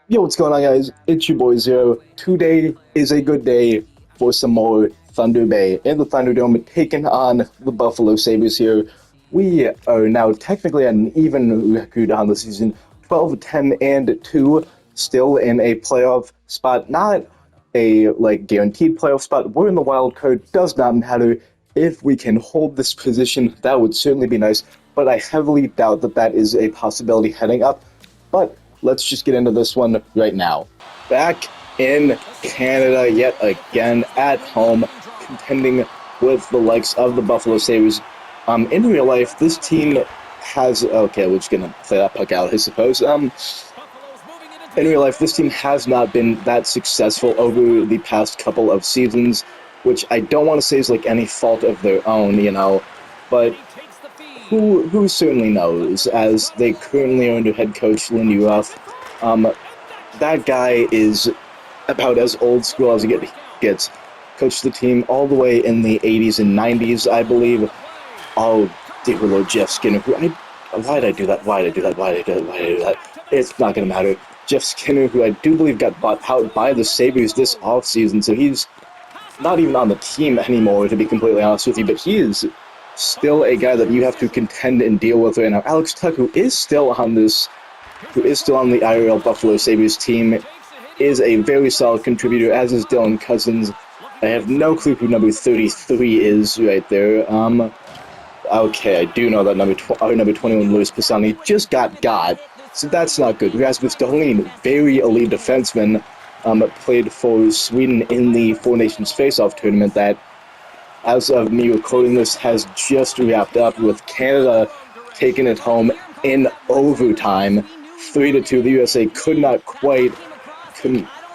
Yo, what's going on, guys? It's your boy Zero. Today is a good day for some more Thunder Bay in the Thunderdome, taking on the Buffalo Sabres here. We are now technically at an even record on the season, 12, 10, and 2, still in a playoff spot. Not a guaranteed playoff spot. We're in the wild card. Does not matter. If we can hold this position, that would certainly be nice. But I heavily doubt that that is a possibility heading up. But let's just get into this one right now. Back in Canada yet again, at home, contending with the likes of the Buffalo Sabres. In real life, this team has... Okay, we're just going to play that puck out, I suppose. In real life, this team has not been that successful over the past couple of seasons, which I don't want to say is like any fault of their own, but who certainly knows, as they currently are under head coach Lindy Ruff. That guy is about as old school as it gets. Coached the team all the way in the 80s and 90s, I believe. Oh, dear Lord, Jeff Skinner. Why did I do that? Why did I do that? Why did I do that? It's not going to matter. Jeff Skinner, who I do believe got bought out by the Sabres this offseason, so he's not even on the team anymore, to be completely honest with you, but he is still a guy that you have to contend and deal with right now. Alex Tuck, who is still on the IRL Buffalo Sabres team, is a very solid contributor, as is Dylan Cousins. I have no clue who number 33 is right there. Okay, I do know that number 21, Louis Pisani, just got, so that's not good. Rasmus Dahlin, very elite defenseman, played for Sweden in the Four Nations Face-Off tournament that, as of me recording this, has just wrapped up, with Canada taking it home in overtime, 3-2. The USA couldn't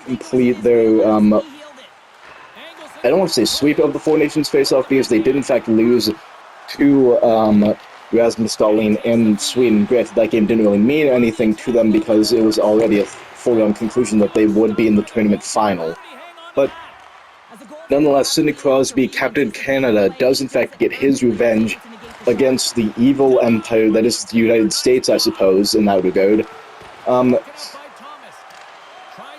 complete their, I don't want to say sweep of the Four Nations Face-Off, because they did in fact lose to Rasmus Dahlin and Sweden. Granted, that game didn't really mean anything to them because it was already a foregone conclusion that they would be in the tournament final. But nonetheless, Sidney Crosby, Captain Canada, does in fact get his revenge against the evil empire that is the United States, I suppose, in that regard. I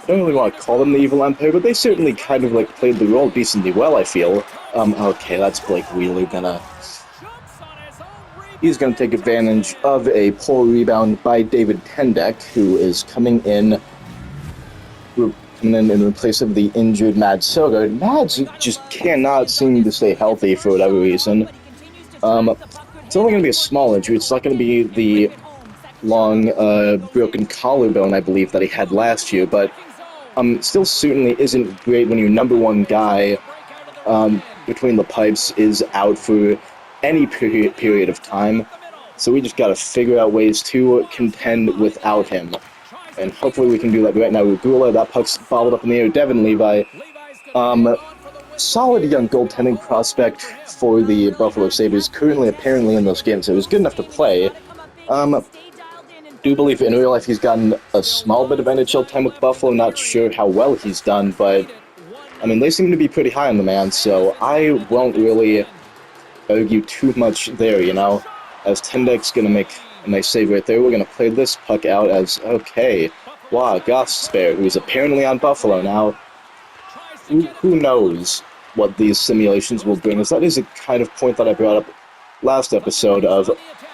don't really want to call them the evil empire, but they certainly kind of played the role decently well, I feel. Okay, that's Blake Wheeler He's gonna take advantage of a poor rebound by David Tendek, who is coming in in place of the injured Mads Søgaard. Mads just cannot seem to stay healthy for whatever reason. It's only going to be a small injury. It's not going to be the long broken collarbone, I believe, that he had last year, but still certainly isn't great when your number one guy between the pipes is out for any period of time. So we just got to figure out ways to contend without him. And hopefully we can do that right now. Regula, that puck's bobbled up in the air. Devin Levi, solid young goaltending prospect for the Buffalo Sabres, currently apparently in those games. It was good enough to play. Do believe in real life he's gotten a small bit of NHL time with Buffalo. Not sure how well he's done, but I mean, they seem to be pretty high on the man, so I won't really argue too much there, as Tendek's going to make a nice save right there. We're going to play this puck out as, okay, wow, Gosper, who's apparently on Buffalo now. Who knows what these simulations will bring us? That is a kind of point that I brought up last episode of,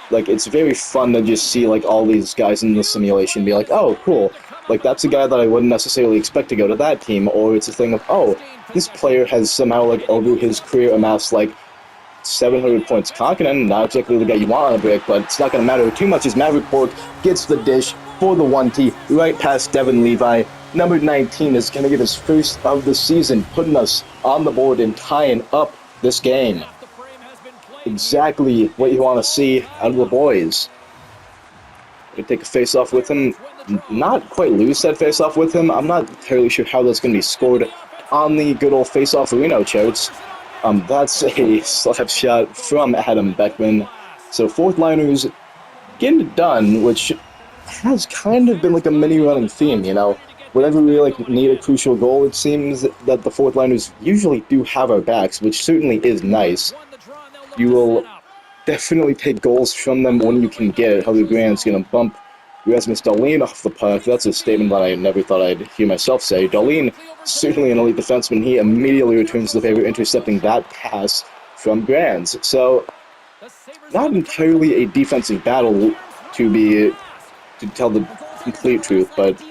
it's very fun to just see, all these guys in the simulation be like, oh, cool. That's a guy that I wouldn't necessarily expect to go to that team, or it's a thing of, oh, this player has somehow, over his career amassed, 700 points. Konkinen, not exactly the guy you want on a break, but it's not going to matter too much as Maverick Bork gets the dish for the 1T right past Devin Levi. Number 19 is going to get his first of the season, putting us on the board and tying up this game. Exactly what you want to see out of the boys. Going to take a face-off with him. Not quite lose that face-off with him. I'm not entirely sure how that's going to be scored on the good old face-off Reno charts. That's a slap shot from Adam Beckman. So fourth liners getting it done, which has kind of been a mini running theme, Whenever we need a crucial goal, it seems that the fourth liners usually do have our backs, which certainly is nice. You will definitely take goals from them when you can get it. Howie Grant's going to bump Rasmus Dahlin off the puck. That's a statement that I never thought I'd hear myself say. Dahlin, certainly an elite defenseman. He immediately returns the favor, intercepting that pass from Brands. So, not entirely a defensive battle to tell the complete truth, but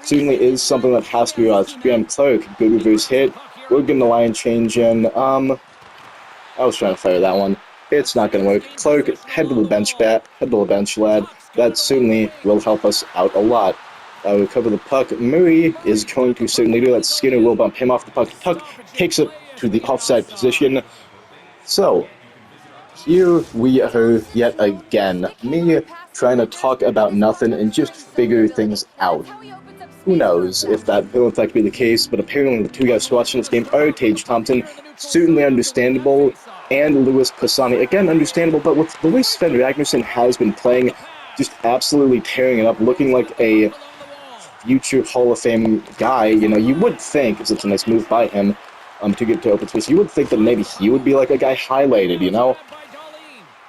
certainly is something that has to be watched. Graham Clark, good reverse hit. We're getting the line change in. I was trying to fire that one. It's not going to work. Clark, head to the bench, lad. That certainly will help us out a lot. Recover the puck. Murray is going to certainly do that. Skinner will bump him off the puck. Tuck takes it to the offside position. So, here we are yet again. Me trying to talk about nothing and just figure things out. Who knows if that will in fact be the case, but apparently the two guys watching this game are Tage Thompson, certainly understandable, and Louis Pisani, again understandable, but with the way Sven Ragnarsson has been playing, just absolutely tearing it up, looking like a future Hall of Fame guy, you know, you would think, it's such a nice move by him to get to open space, you would think that maybe he would be like a guy highlighted, you know?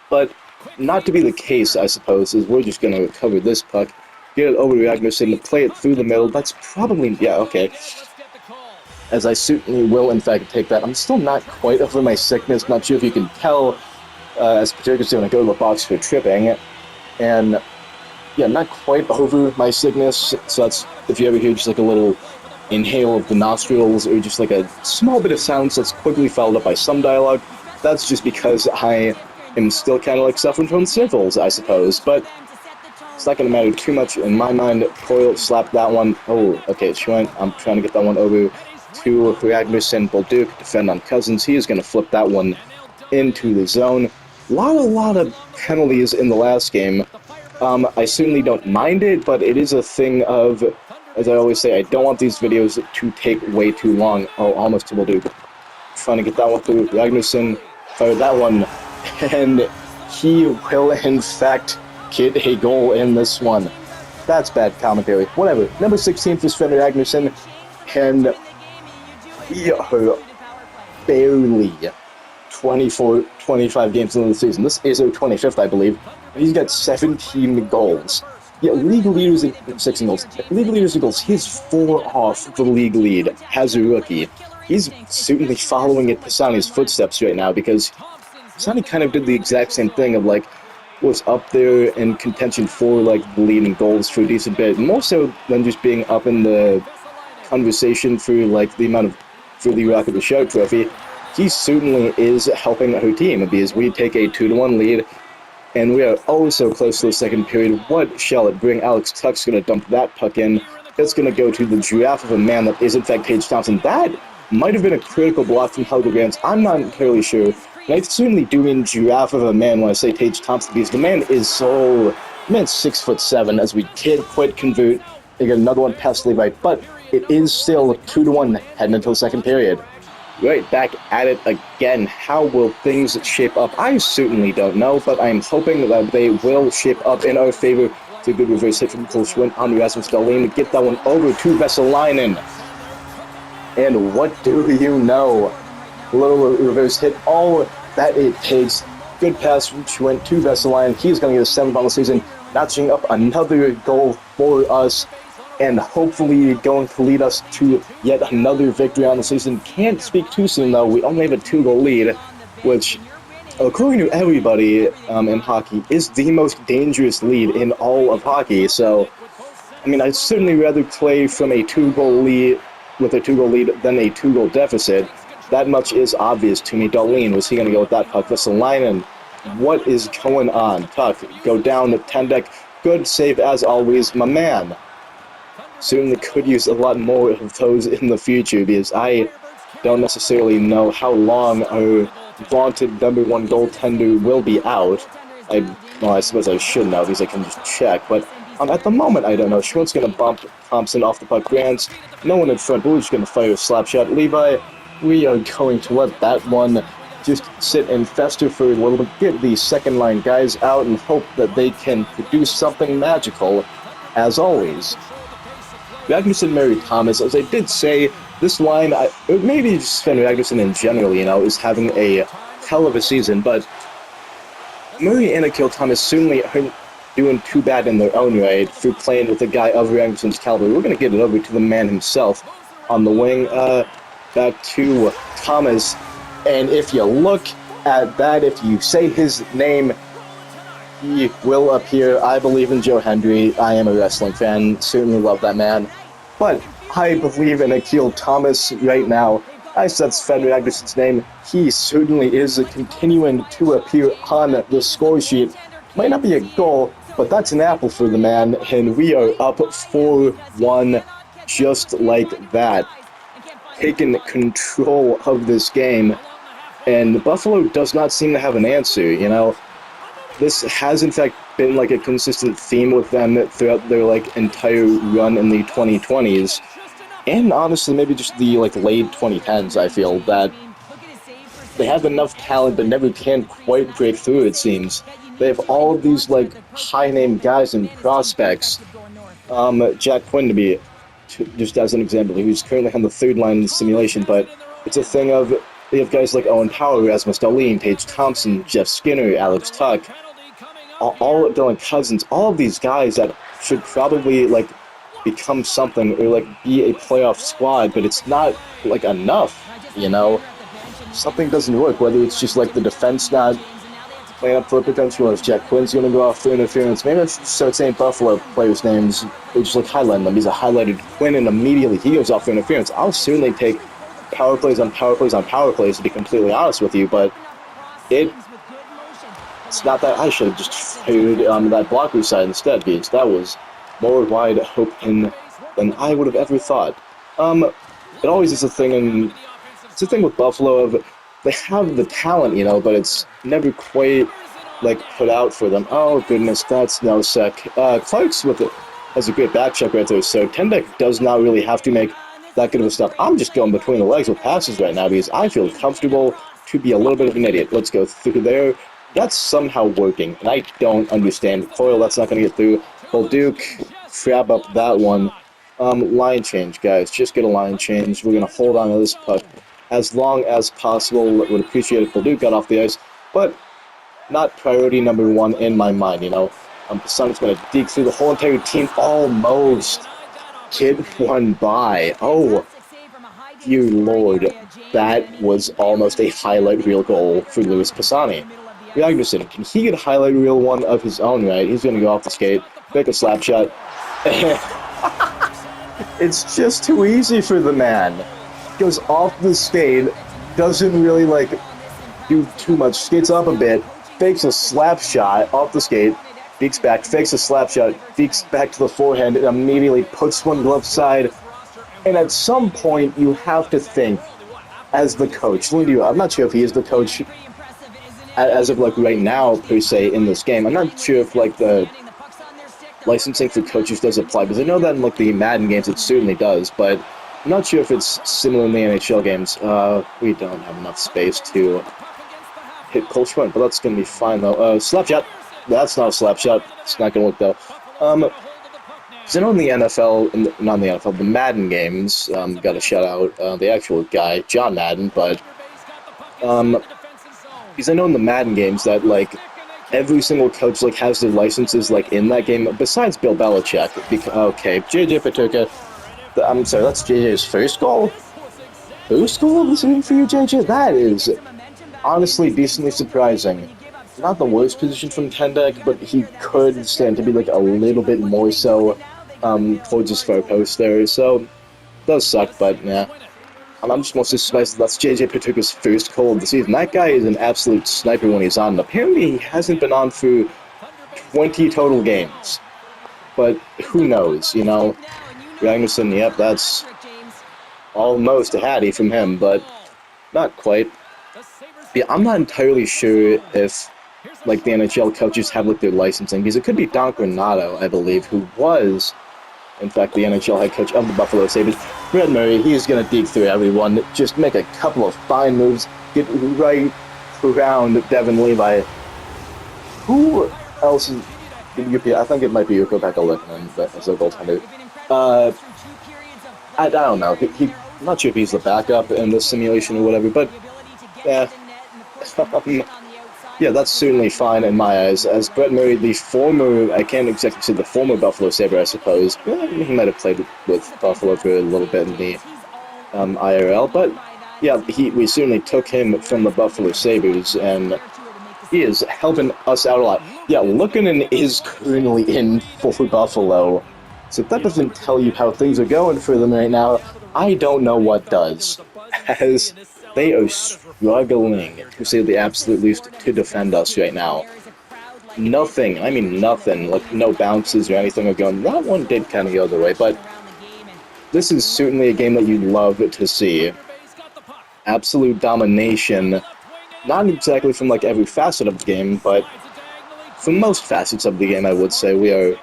But not to be the case, I suppose, is we're just going to recover this puck, get it over to Ragnarsson, play it through the middle. That's probably, yeah, okay. As I certainly will, in fact, take that. I'm still not quite over my sickness. Not sure if you can tell, as Patrick's doing, I go to the box for tripping. And, yeah, not quite over my sickness. So that's, if you ever hear just like a little inhale of the nostrils, or just like a small bit of sounds that's quickly followed up by some dialogue, that's just because I am still kind of like suffering from sniffles, I suppose. But it's not going to matter too much in my mind. Coyle slapped that one. Oh, okay, Schwent. I'm trying to get that one over to Ragnarsson. Bolduc defend on Cousins. He is going to flip that one into the zone. A lot of penalties in the last game. I certainly don't mind it, but it is a thing of, as I always say, I don't want these videos to take way too long. Oh, almost to Bolduc. Trying to get that one through. Ragnarsson fired that one, and he will, in fact, get a goal in this one. That's bad commentary. Whatever. Number 16 for Sven Ragnarsson, and we are barely 25 games into the season. This is our 25th, I believe. He's got 17 goals. Yeah, league leaders in 16 goals. League leaders in goals. He's 4 off the league lead as a rookie. He's certainly following in Pisani's footsteps right now, because Pisani kind of did the exact same thing of, like, was up there in contention for, like, the leading goals for a decent bit, more so than just being up in the conversation for, like, the amount of, for the Rocket the Show trophy. He certainly is helping her team, because we take a 2-1 lead, and we are oh so close to the second period. What shall it bring? Alex Tuck's going to dump that puck in. It's going to go to the giraffe of a man that is, in fact, Tage Thompson. That might have been a critical block from Helge Brands. I'm not entirely sure. And I certainly do mean giraffe of a man when I say Tage Thompson, because the man is so... The man's 6'7", as we did quite convert. They get another one past Levi, but it is still 2-1 heading into the second period. Right back at it again. How will things shape up? I certainly don't know, but I'm hoping that they will shape up in our favor. It's a good reverse hit from Cole Schwinn on Rasmus Dahlin. Get that one over to Vesalainen. And what do you know? A little reverse hit, all that it takes. Good pass from Schwinn to Vesalainen. He's going to get a 7th on the season, notching up another goal for us, and hopefully going to lead us to yet another victory on the season. Can't speak too soon, though. We only have a 2-goal lead, which, according to everybody in hockey, is the most dangerous lead in all of hockey. So, I mean, I'd certainly rather play from a 2-goal lead, with a 2-goal lead, than a 2-goal deficit. That much is obvious to me. Dahlin, was he going to go with that puck? Vesalainen, what is going on? Tuck, go down the 10 deck. Good save as always, my man. Certainly could use a lot more of those in the future, because I don't necessarily know how long our vaunted #1 goaltender will be out. Well, I suppose I should know, because I can just check, but at the moment, I don't know. Schwindt's going to bump Thompson off the puck. Grants, no one in front. We're just going to fire a slap shot. Levi, we are going to let that one just sit and fester for a little bit, get the second line guys out, and hope that they can produce something magical, as always. Ragnarsson, Murray, Thomas, as I did say, this line, maybe just Sven Ragnarsson in general, you know, is having a hell of a season, but Murray and Akil Thomas certainly are doing too bad in their own right for playing with a guy of Anderson's caliber. We're going to get it over to the man himself on the wing. Back to Thomas. And if you look at that, if you say his name, he will appear. I believe in Joe Hendry. I am a wrestling fan. Certainly love that man. But I believe in Akil Thomas right now. I said Sven Anderson's name. He certainly is continuing to appear on the score sheet. Might not be a goal, but that's an apple for the man. And we are up 4-1 just like that. Taking control of this game. And Buffalo does not seem to have an answer, you know. This has, in fact, been, like, a consistent theme with them throughout their, like, entire run in the 2020s. And, honestly, maybe just the, like, late 2010s, I feel, that they have enough talent but never can quite break through, it seems. They have all of these, like, high-name guys and prospects. Jack Quinby, just as an example, who's currently on the third line in the simulation, but it's a thing of... They have guys like Owen Power, Rasmus Dahlin, Paige Thompson, Jeff Skinner, Alex Tuck, all Dylan Cousins, all of these guys that should probably, like, become something or, like, be a playoff squad, but it's not, like, enough, you know? Something doesn't work, whether it's just, like, the defense not playing up for potential, or if Jack Quinn's going to go off for interference. Maybe let's start saying Buffalo players' names, or just, like, highlighting them. He's a highlighted Quinn, and immediately he goes off for interference. I'll certainly take power plays on power plays on power plays, to be completely honest with you, but it's not that. I should have just fired that blocker side instead, because that was more wide open than I would have ever thought. It always is a thing, and it's a thing with Buffalo of they have the talent, you know, but it's never quite, like, put out for them. Oh goodness, that's no sec. Clark's with it has a great back check right there, so Tendek does not really have to make that good of a stuff. I'm just going between the legs with passes right now because I feel comfortable to be a little bit of an idiot. Let's go through there. That's somehow working, and I don't understand. Coyle, that's not going to get through. Bolduc, grab up that one. Line change, guys. Just get a line change. We're going to hold on to this puck as long as possible. Would appreciate if Bolduc got off the ice, but not priority number one in my mind, you know. Sonic's going to dig through the whole entire team. Almost. Hit one by. Oh, dear Lord. That was almost a highlight reel goal for Louis Pisani. Ragnarsson, can he get a highlight reel one of his own right? He's going to go off the skate, make a slap shot. It's just too easy for the man. Goes off the skate, doesn't really, like, do too much. Skates up a bit, fakes a slap shot off the skate, Beaks back, fakes a slap shot, Beaks back to the forehand, and immediately puts one glove side. And at some point, you have to think, as the coach, I'm not sure if he is the coach as of, like, right now, per se, in this game. I'm not sure if, like, the licensing for coaches does apply, because I know that in, like, the Madden games it certainly does, but I'm not sure if it's similar in the NHL games. We don't have enough space to hit Cole Schwinn, but that's going to be fine, though. Slap shot. That's not a slap shot. It's not going to work, though. So I know in the NFL, not in the NFL, the Madden games, got to shout out the actual guy, John Madden, but because I know in the Madden games that, like, every single coach, like, has their licenses, like, in that game, besides Bill Belichick. Okay, JJ Patuka, I'm sorry, that's JJ's first goal? First goal of the season for you, JJ? That is honestly decently surprising. Not the worst position from Tendek, but he could stand to be, like, a little bit more so towards his far post there, so it does suck, but yeah. I'm just mostly surprised that that's JJ Patuka's first goal of the season. That guy is an absolute sniper when he's on, and apparently he hasn't been on for 20 total games. But who knows, you know? Ragnarsson, yep, that's almost a hattie from him, but not quite. Yeah, I'm not entirely sure if, like, the NHL coaches have, like, their licensing, because it could be Don Granato, I believe, who was, in fact, the NHL head coach of the Buffalo Sabres. Brett Murray, he's going to dig through everyone, just make a couple of fine moves, get right around Devin Levi. Who else is... I think it might be Urko Pekka-Lehtonen as a goaltender. I don't know. I'm not sure if he's the backup in this simulation or whatever, but yeah. Yeah, that's certainly fine in my eyes. As Brett Murray, the former, I can't exactly say the former Buffalo Sabre, I suppose. He might have played with Buffalo for a little bit in the IRL, but yeah, we certainly took him from the Buffalo Sabres, and he is helping us out a lot. Yeah, Luukkonen is currently in for Buffalo, so if that doesn't tell you how things are going for them right now, I don't know what does. As they are struggling, to say the absolute least, to defend us right now. Nothing, I mean nothing, like no bounces or anything are going. That one did kind of go the way, but this is certainly a game that you'd love to see. Absolute domination, not exactly from like every facet of the game, but from most facets of the game, I would say we are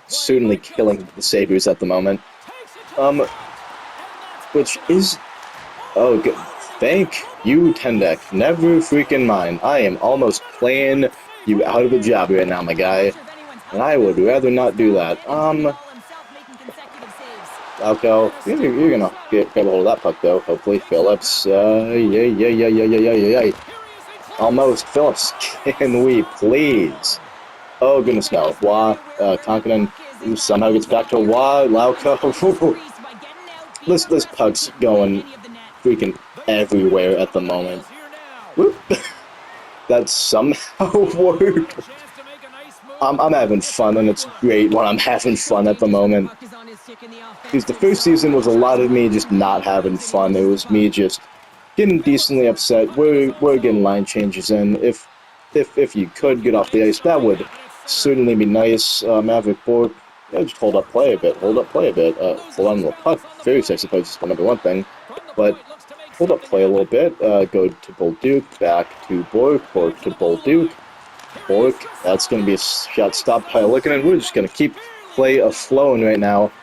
certainly killing the Sabres at the moment. Which is, oh, good. Thank you, Tendek. Never freaking mind. I am almost playing you out of a job right now, my guy, and I would rather not do that. Lauko, you're gonna get a hold of that puck, though. Hopefully, Phillips. Yeah. Almost. Phillips, can we please? Oh, goodness, no. Wah, Konkanen somehow gets back to Wah, Lauko. This puck's going freaking everywhere at the moment. Whoop. That somehow worked. I'm having fun, and it's great when I'm having fun at the moment. Because the first season was a lot of me just not having fun. It was me just getting decently upset. We're getting line changes in. If you could get off the ice, that would certainly be nice. Maverick Borg, just hold up play a bit. Hold on to the puck. Fierce, I suppose, is the number one thing. But hold up play a little bit. Go to Bolduc, back to Borg to Bolduc. Borg, that's going to be a shot stopped by Luukkonen. We're just going to keep play aflowing right now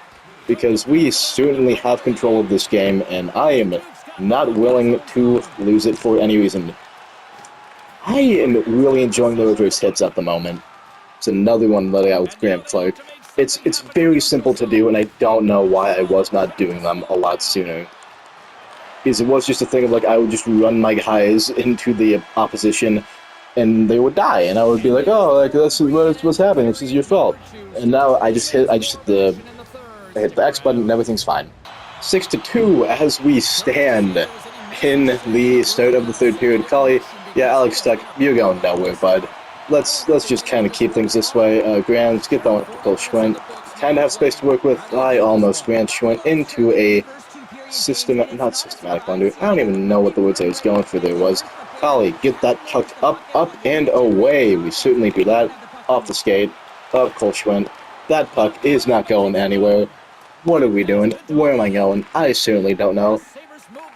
because we certainly have control of this game, and I am not willing to lose it for any reason. I am really enjoying the reverse hits at the moment. It's another one letting out with Graham Clark. It's very simple to do, and I don't know why I was not doing them a lot sooner. Because it was just a thing of like I would just run my guys into the opposition, and they would die, and I would be like, oh, like that's what's happening. This is your fault. And now I hit the X button, and everything's fine. 6-2 as we stand in the start of the third period. Collie, yeah, Alex Stuck, you're going nowhere, bud. Let's just kind of keep things this way. Graham, let's get going with Schwint. Kind of have space to work with. I almost ran Schwint into a not systematic blunder. I don't even know what the words I was going for there was. Collie, get that puck up, and away. We certainly do that. Off the skate of Schwint. That puck is not going anywhere. What are we doing? Where am I going? I certainly don't know.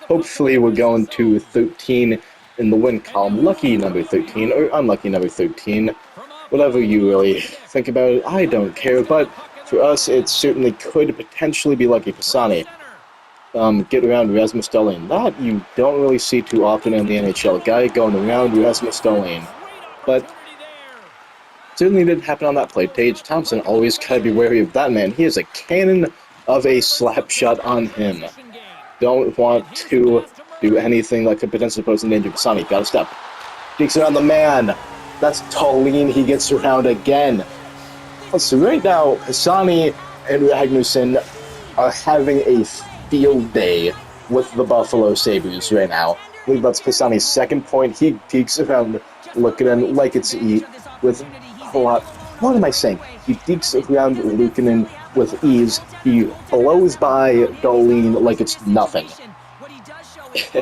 Hopefully we're going to 13 in the win column. Lucky number 13, or unlucky number 13. Whatever you really think about it, I don't care. But for us, it certainly could potentially be lucky. Pisani. Get around Rasmus Dahlin. That you don't really see too often in the NHL. Guy going around Rasmus Dahlin. But certainly didn't happen on that play. Tage Thompson always gotta be wary of that man. He is a cannon of a slap shot on him. Don't want to do anything that could potentially pose in danger. Pisani, gotta step. Digs around the man. That's Dahlin. He gets around again. So right now, Pisani and Ragnarsson are having a field day with the Buffalo Sabres right now. I believe that's Pisani's second point. He peeks around Luukkonen like it's with a lot. What am I saying? He peeks around Luukkonen with ease. He blows by Dahlin like it's nothing.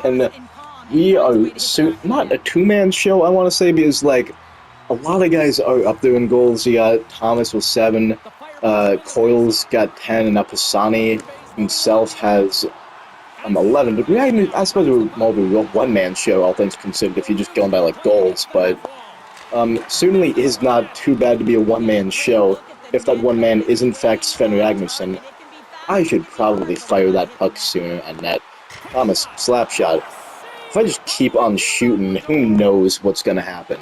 And we are not a two-man show, I want to say, because like a lot of guys are up there in goals. You got Thomas with 7, Coyle's got 10, and now Pisani himself has 11. But I suppose it would more be a one-man show, all things considered, if you're just going by like goals. But certainly is not too bad to be a one-man show. If that one man is in fact Sven Ragnarsson, I should probably fire that puck sooner at net. Thomas, slap shot. If I just keep on shooting, who knows what's going to happen.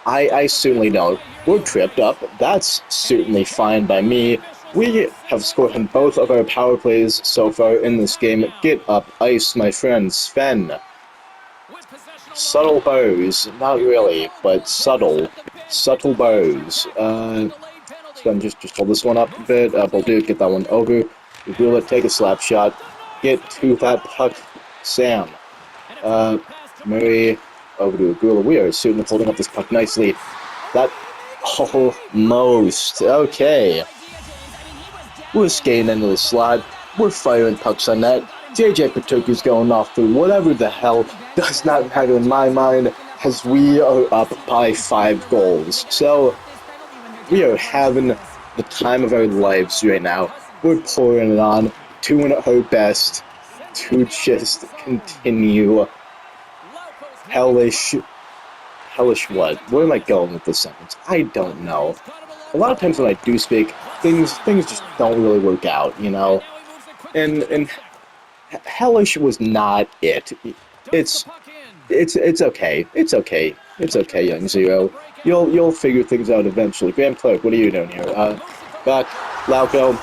I certainly don't. We're tripped up. That's certainly fine by me. We have scored on both of our power plays so far in this game. Get up ice, my friend. Sven. Subtle bows. Not really, but subtle. Subtle bows. So I'm just hold this one up a bit. We'll do get that one over. We'll take a slap shot. Get to that puck. Sam. Murray over to Agula. We are certainly holding up this puck nicely. That almost. Okay. We're skating into the slot. We're firing pucks on net. JJ Patoku's going off through whatever the hell does not matter in my mind, as we are up by 5 goals. So, we are having the time of our lives right now. We're pouring it on, doing our best to just continue hellish what? Where am I going with this sentence? I don't know. A lot of times when I do speak, things just don't really work out, you know? And hellish was not it. It's okay. It's okay. It's okay, young Zero. You'll figure things out eventually. Graham Clark, what are you doing here? Back, Lauco,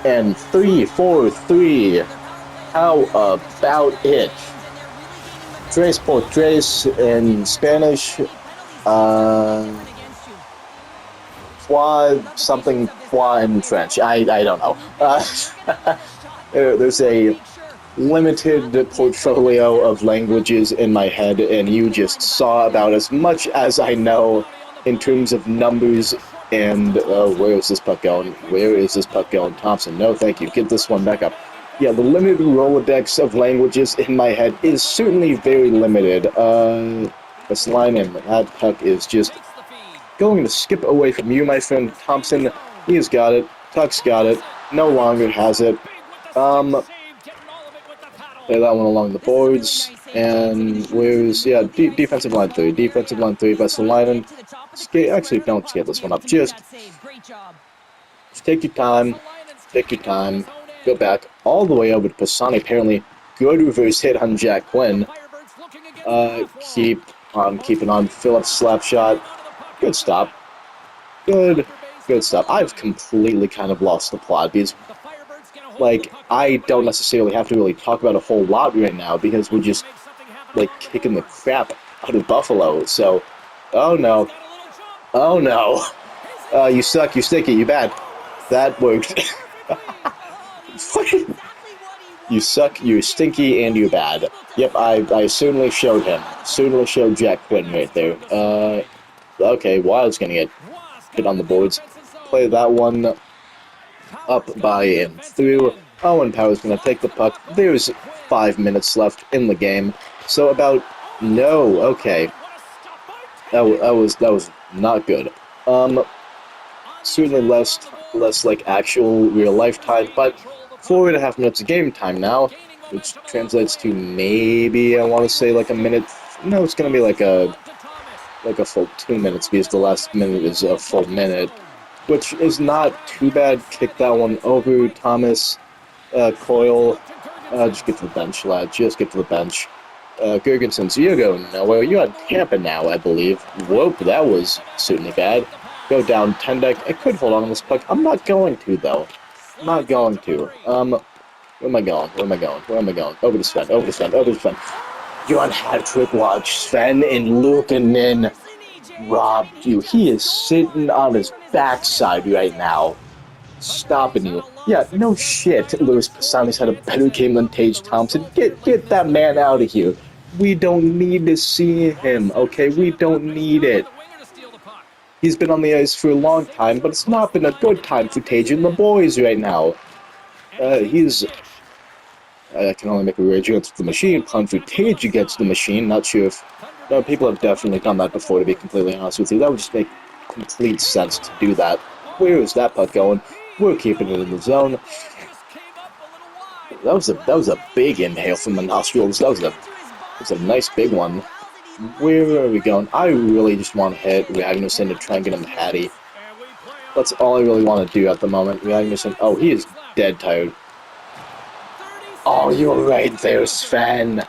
and 3-4-3. How about it? Tres por tres in Spanish. Trois something trois in French. I don't know. There's a limited portfolio of languages in my head, and you just saw about as much as I know in terms of numbers. And where is this puck going? Where is this puck going? Thompson, no thank you. Get this one back up. Yeah, the limited Rolodex of languages in my head is certainly very limited. Let's line in. That puck is just going to skip away from you, my friend Thompson. He has got it. Tuck's got it. No longer has it. Play that one along the boards. And where's, yeah, defensive line 3. Defensive line 3, Vesalainen. Actually, don't skip this one up. Just take your time. Take your time. Go back all the way over to Pisani. Apparently, good reverse hit on Jack Quinn. Keep on keeping on. Phillips slap shot. Good stop. Good stop. I've completely kind of lost the plot because, like, I don't necessarily have to really talk about a whole lot right now because we're just, like, kicking the crap out of Buffalo. So, oh no. Oh no. You suck, you sticky, you bad. That worked. You suck, you're stinky, and you're bad. Yep, I certainly showed him. Certainly showed Jack Quinn right there. Okay, Wild's gonna get on the boards. Play that one up by and through. Owen Power's gonna take the puck. There's 5 minutes left in the game. So about, no, okay. That was not good. Certainly less like actual real life time, but 4.5 minutes of game time now, which translates to maybe, I want to say, like a minute. No, it's gonna be like a full 2 minutes because the last minute is a full minute, which is not too bad. Kick that one over, Thomas, Coyle. Just get to the bench, lad. Just get to the bench. Gergensen, so you're going nowhere. You're on Tampa now, I believe. Whoop, that was certainly bad. Go down 10 deck. I could hold on to this puck. I'm not going to, though. I'm not going to. Where am I going? Where am I going? Where am I going? Over to Sven. Over to Sven. Over to Sven. You're on hat-trick watch. Sven and Luukkonen robbed you. He is sitting on his backside right now. Stopping you. Yeah, no shit. Louis Pisani's had a better game than Tage Thompson. Get that man out of here. We don't need to see him, okay? We don't need it. He's been on the ice for a long time, but it's not been a good time for Tage and the boys right now. I can only make a rage against the machine, punch for Tage against the machine. Not sure if... No, people have definitely done that before, to be completely honest with you. That would just make complete sense to do that. Where is that puck going? We're keeping it in the zone. That was a big inhale from the nostrils. That was a nice big one. Where are we going? I really just want to hit Ragnarsson to try and get him Hattie. That's all I really want to do at the moment. Ragnarsson, oh, he is dead tired. Oh, you're right there, Sven.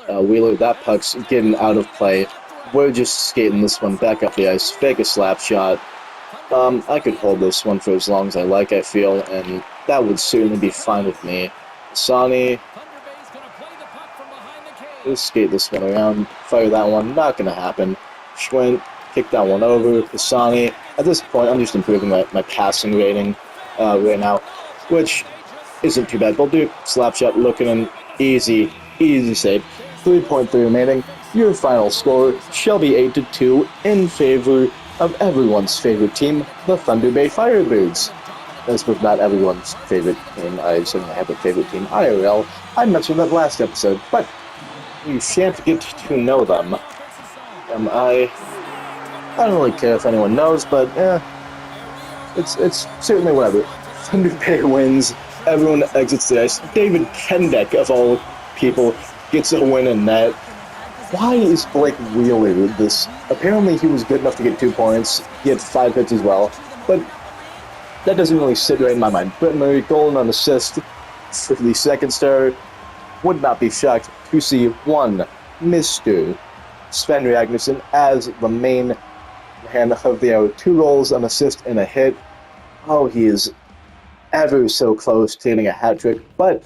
Wheeler, that puck's getting out of play. We're just skating this one back up the ice. Fake a slap shot. I could hold this one for as long as I like, I feel, and that would certainly be fine with me. Sani. Just skate this one around, fire that one, not gonna happen. Schwint, kick that one over. Pisani. At this point, I'm just improving my passing rating right now, which isn't too bad. Bolduc, slap shot, looking in, easy save. 3.3 remaining. Your final score shall be 8-2 in favor of everyone's favorite team, the Thunder Bay Firebirds. This was not everyone's favorite team. I certainly have a favorite team, IRL. I mentioned that last episode, but you shan't get to know them. I don't really care if anyone knows, but it's certainly whatever. Thunder Bay wins. Everyone exits the ice. David Kendek, of all people, gets a win in net. Why is Blake Wheeler this? Apparently he was good enough to get 2 points. He had 5 hits as well, but that doesn't really sit right in my mind. Brett Murray, goal and an assist for the second star. Would not be shocked to see one Mr. Sven Ragnarsson as the main man of the hour. 2 goals, an assist, and a hit. Oh, he is ever so close to getting a hat trick, but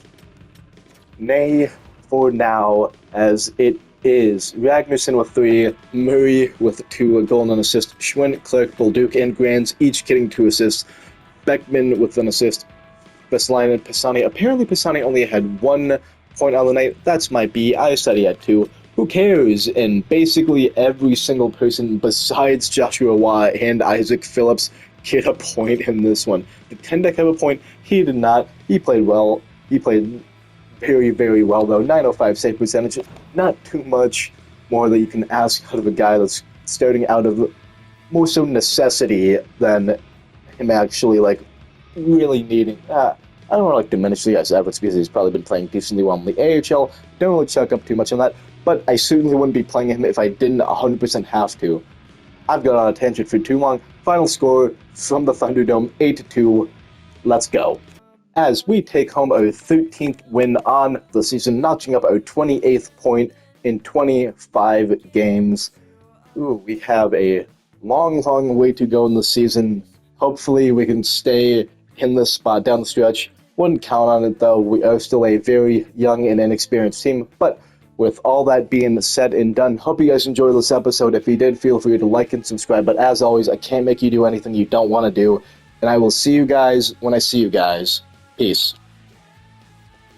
nay for now, as it is Ragnarsson with 3, Murray with 2, a goal and an assist, Schwinn, Clark, Bolduc, and Grands each getting 2 assists, Beckman with an assist, Vesline and Pisani. Apparently Pisani only had 1 point on the night. That's my B. I said he had 2. Who cares? And basically every single person besides Joshua Watt and Isaac Phillips get a point in this one. Did Kendek have a point? He did not. He played well. He played very, very well, though. 905 save percentage. Not too much more that you can ask out of a guy that's starting out of more so necessity than him actually, like, really needing. I don't want to, like, diminish the guy's efforts because he's probably been playing decently well in the AHL. Don't really chuck up too much on that, but I certainly wouldn't be playing him if I didn't 100% have to. I've gone on a tangent for too long. Final score from the Thunderdome, 8-2. Let's go. As we take home our 13th win on the season, notching up our 28th point in 25 games. Ooh, we have a long, long way to go in the season. Hopefully we can stay in this spot down the stretch. Wouldn't count on it, though. We are still a very young and inexperienced team, but with all that being said and done, hope you guys enjoyed this episode. If you did, feel free to like and subscribe. But as always, I can't make you do anything you don't want to do. And I will see you guys when I see you guys. Peace.